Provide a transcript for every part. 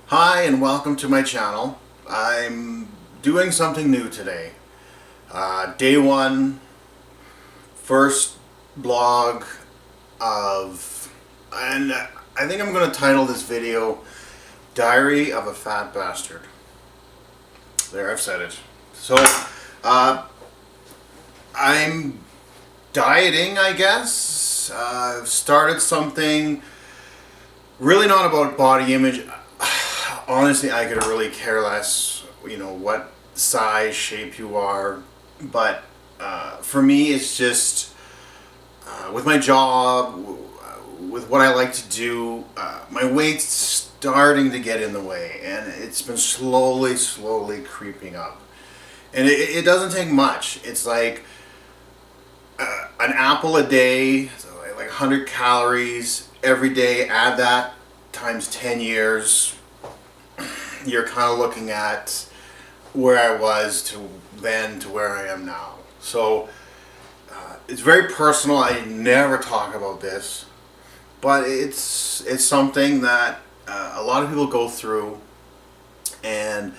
Hi and welcome to my channel. I'm doing something new today. Day one, first blog and I think I'm going to title this video Diary of a Fat Bastard. There, I've said it. So, I'm dieting, I guess. I've started something really not about body image. Honestly, I could really care less, what size, shape you are. But for me, it's just with my job, with what I like to do, my weight's starting to get in the way, and it's been slowly creeping up. And it doesn't take much. It's like an apple a day, so like 100 calories every day. Add that times 10 years. You're kind of looking at where I was to where I am now. So it's very personal. I never talk about this, but it's something that a lot of people go through, and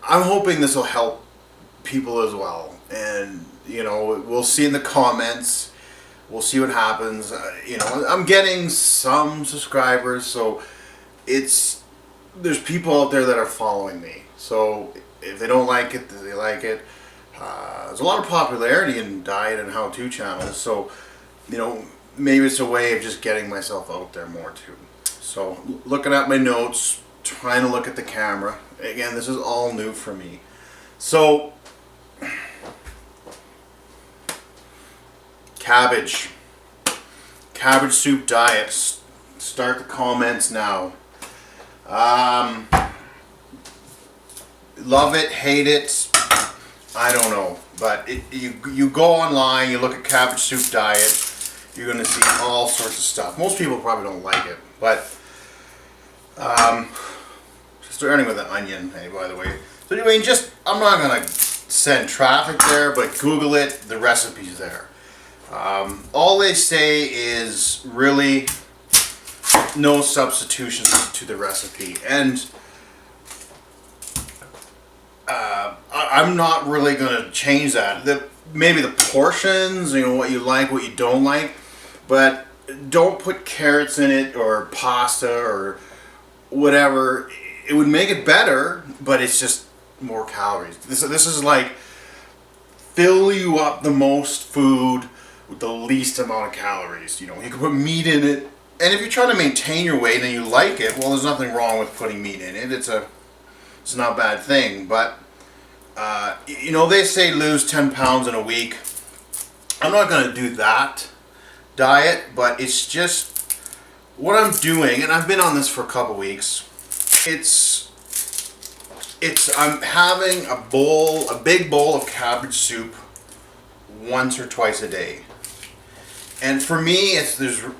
I'm hoping this will help people as well. And we'll see in the comments. We'll see what happens. I'm getting some subscribers, so there's people out there that are following me. So if they don't like it, they like it. There's a lot of popularity in diet and how-to channels. So maybe it's a way of just getting myself out there more too. So looking at my notes, trying to look at the camera. Again, this is all new for me. So cabbage soup diet. Start the comments now. Love it, hate it, I don't know, but you go online, you look at cabbage soup diet, you're going to see all sorts of stuff. Most people probably don't like it, but starting with an onion, hey, by the way. So anyway, I'm not going to send traffic there, but Google it, the recipe's there. All they say is really no substitutions to the recipe, and I'm not really going to change that. Maybe the portions, what you like, what you don't like, but don't put carrots in it or pasta or whatever. It would make it better, but it's just more calories. This is like fill you up the most food with the least amount of calories. You can put meat in it. And if you're trying to maintain your weight and you like it, well, there's nothing wrong with putting meat in it. It's not a bad thing. But they say lose 10 pounds in a week. I'm not going to do that diet, but it's just what I'm doing, and I've been on this for a couple weeks. I'm having a big bowl of cabbage soup once or twice a day. And for me, I think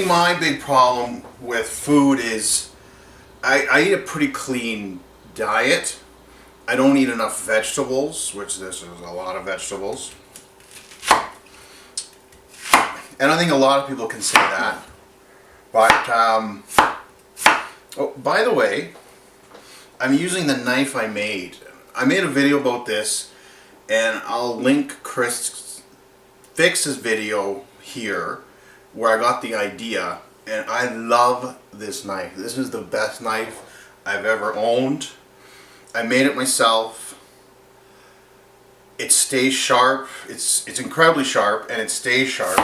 my big problem with food is I eat a pretty clean diet. I don't eat enough vegetables, which this is a lot of vegetables. And I think a lot of people can say that. But, oh, by the way, I'm using the knife I made. I made a video about this, and I'll link Chris Fix's video here, where I got the idea, and I love this knife. This is the best knife I've ever owned. I made it myself. It stays sharp. It's incredibly sharp, and it stays sharp.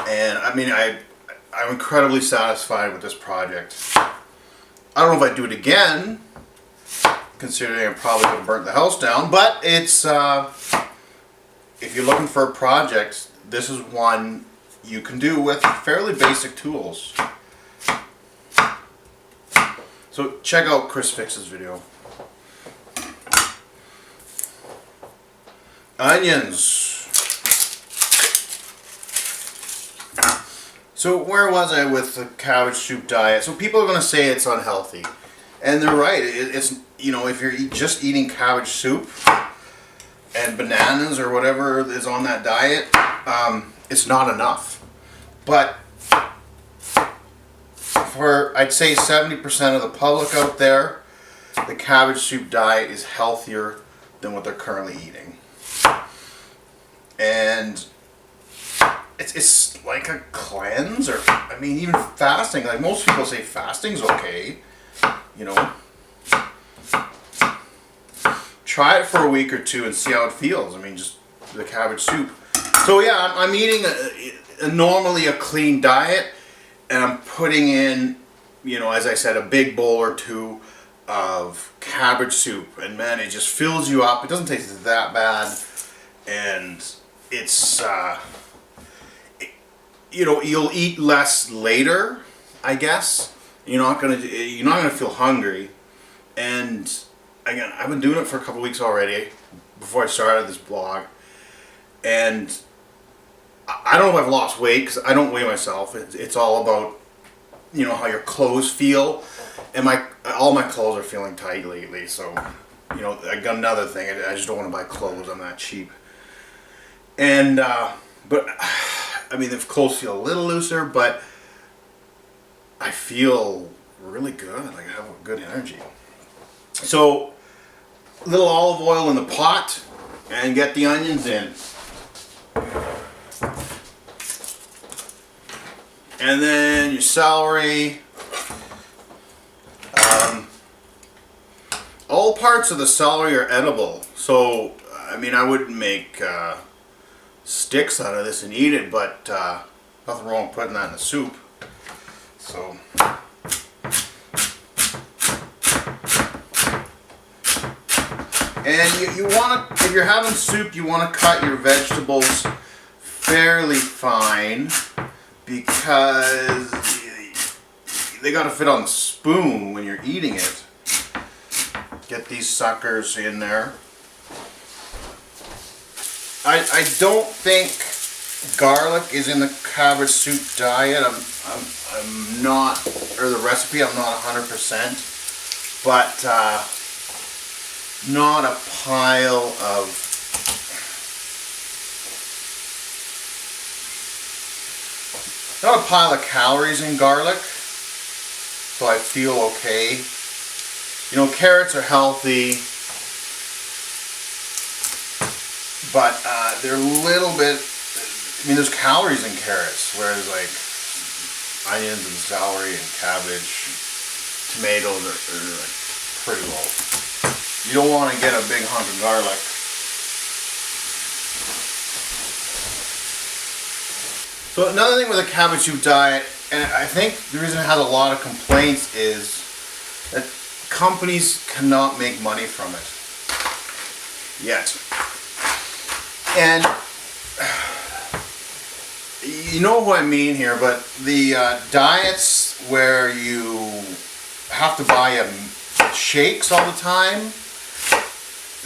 And I mean, I'm incredibly satisfied with this project. I don't know if I'd do it again, considering I probably would have burnt the house down, but it's if you're looking for a project, this is one you can do with fairly basic tools. So check out Chris Fix's video. Onions. So where was I with the cabbage soup diet? So people are going to say it's unhealthy, and they're right. It's if you're just eating cabbage soup and bananas or whatever is on that diet, it's not enough. But for, I'd say 70% of the public out there, the cabbage soup diet is healthier than what they're currently eating. And it's like a cleanse, or I mean even fasting. Like most people say fasting's okay, you know. Try it for a week or two and see how it feels. I mean, just the cabbage soup. So yeah, I'm eating normally a clean diet, and I'm putting in, you know, as I said, a big bowl or two of cabbage soup, and man, it just fills you up. It doesn't taste that bad, and it's you know, you'll eat less later, I guess. You're not gonna feel hungry, and again, I've been doing it for a couple weeks already before I started this blog, and I don't know if I've lost weight because I don't weigh myself. It's all about, you know, how your clothes feel, and all my clothes are feeling tight lately. So, you know, I got another thing. I just don't want to buy clothes. I'm that cheap. And but I mean, the clothes feel a little looser, but I feel really good. Like I have a good energy. So, a little olive oil in the pot, and get the onions in. And then your celery. All parts of the celery are edible. So, I mean, I wouldn't make sticks out of this and eat it, but nothing wrong with putting that in the soup. So, and you want to, if you're having soup, you want to cut your vegetables fairly fine, because they got to fit on the spoon when you're eating it. Get these suckers in there. I don't think garlic is in the cabbage soup diet. I'm not, or the recipe, I'm not 100%, but not a pile of calories in garlic, so I feel okay. You know, carrots are healthy, but they're a little bit, I mean, there's calories in carrots, whereas like onions and celery and cabbage, tomatoes are like pretty low. You don't want to get a big hunk of garlic. So another thing with the cabbage soup diet, and I think the reason it has a lot of complaints, is that companies cannot make money from it yet. And you know what I mean here, but the diets where you have to buy shakes all the time,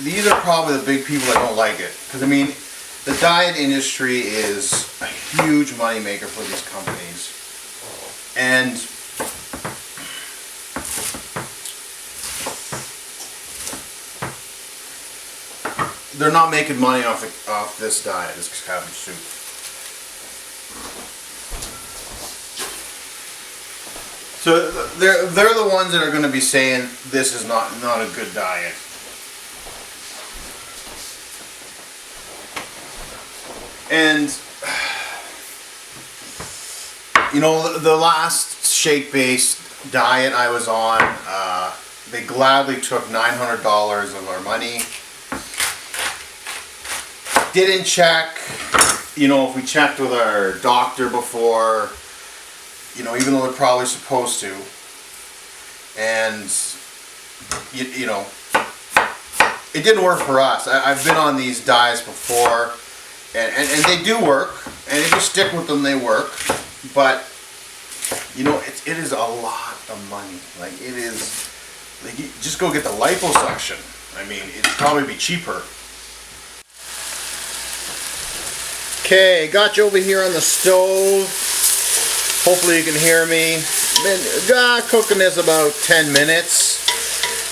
these are probably the big people that don't like it. Because I mean, the diet industry is a huge money maker for these companies, and they're not making money off this diet, this cabbage soup. So they're the ones that are going to be saying this is not a good diet. And you know, the last shake-based diet I was on, they gladly took $900 of our money. Didn't check, you know, if we checked with our doctor before, you know, even though they're probably supposed to. And, you know, it didn't work for us. I've been on these diets before, and they do work, and if you stick with them, they work. But, you know, it is a lot of money. Like, it is, like, you just go get the liposuction. I mean, it'd probably be cheaper. Okay, got you over here on the stove. Hopefully you can hear me. Been cooking this about 10 minutes.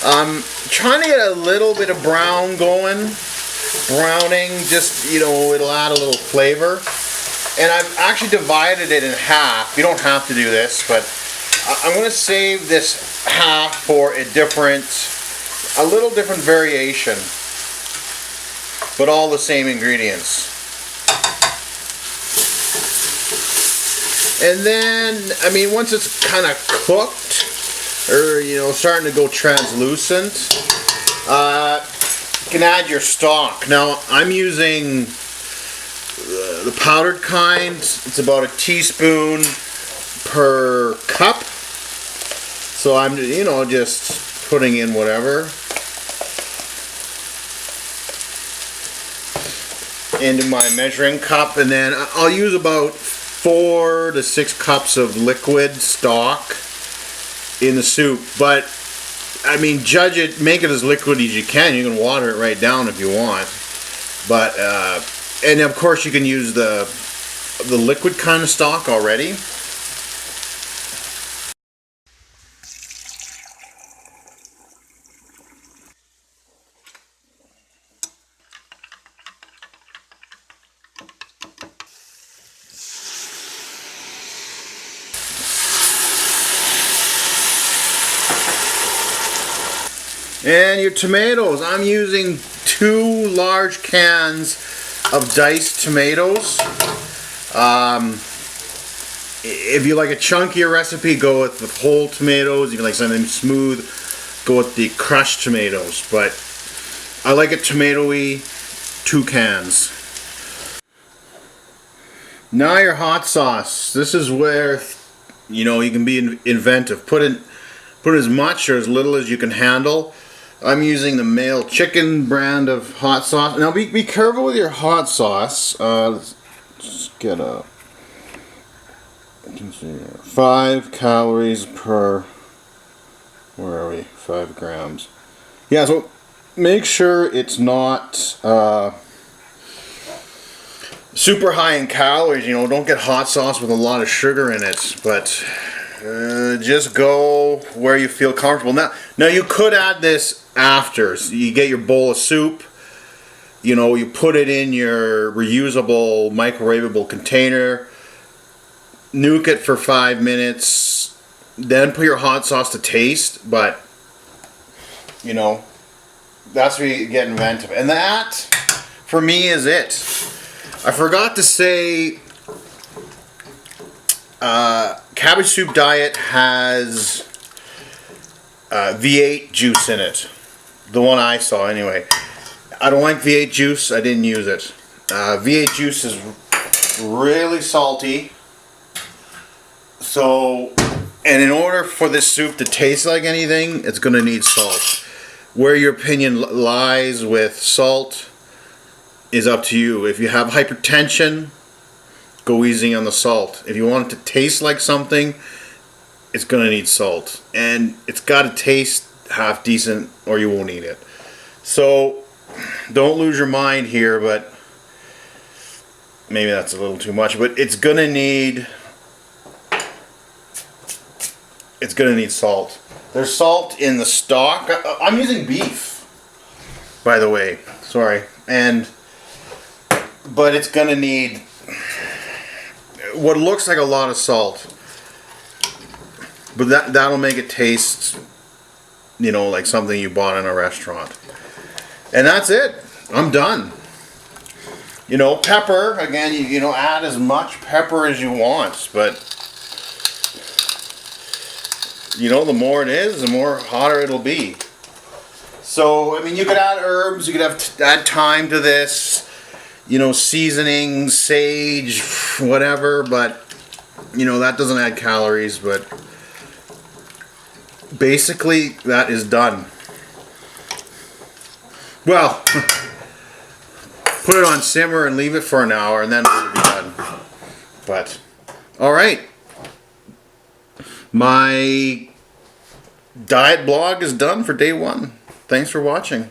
I'm trying to get a little bit of brown going. Browning, just, you know, it'll add a little flavor. And I've actually divided it in half. You don't have to do this, but I'm going to save this half for a little different variation, but all the same ingredients. And then, I mean, once it's kind of cooked, or, you know, starting to go translucent, you can add your stock. Now, I'm using the powdered kind. It's about a teaspoon per cup. So I'm, you know, just putting in whatever into my measuring cup, and then I'll use about 4 to 6 cups of liquid stock in the soup. But I mean, judge it, make it as liquid as you can. You can water it right down if you want, but and of course you can use the liquid kind of stock already. And your tomatoes, I'm using 2 large cans of diced tomatoes. If you like a chunkier recipe, go with the whole tomatoes. If you like something smooth, go with the crushed tomatoes. But I like it tomatoey, 2 cans. Now your hot sauce. This is where, you know, you can be inventive. Put as much or as little as you can handle. I'm using the Male Chicken brand of hot sauce. Now be careful with your hot sauce. Let's get a 5 calories per, where are we? 5 grams. Yeah, so make sure it's not super high in calories. You know, don't get hot sauce with a lot of sugar in it, but just go where you feel comfortable. Now you could add this after. So you get your bowl of soup, you know, you put it in your reusable microwavable container, nuke it for 5 minutes, then put your hot sauce to taste. But you know, that's where you get inventive. And that for me is it. I forgot to say, Cabbage Soup Diet has V8 juice in it. The one I saw anyway. I don't like V8 juice. I didn't use it. V8 juice is really salty. So, and in order for this soup to taste like anything, it's going to need salt. Where your opinion lies with salt is up to you. If you have hypertension, go easy on the salt. If you want it to taste like something, it's going to need salt. And it's got to taste half decent or you won't eat it. So don't lose your mind here, but maybe that's a little too much, but it's going to need salt. There's salt in the stock. I'm using beef, by the way. Sorry. But it's going to need what looks like a lot of salt. But that'll make it taste, you know, like something you bought in a restaurant. And that's it. I'm done. You know, pepper, again, you know, add as much pepper as you want, but you know, the more it is, the more hotter it'll be. So, I mean, you could add herbs, you could add thyme to this, you know, seasonings, sage, whatever, but you know, that doesn't add calories, but basically that is done. Well, put it on simmer and leave it for an hour and then it'll be done. But alright, my diet blog is done for day 1. Thanks for watching.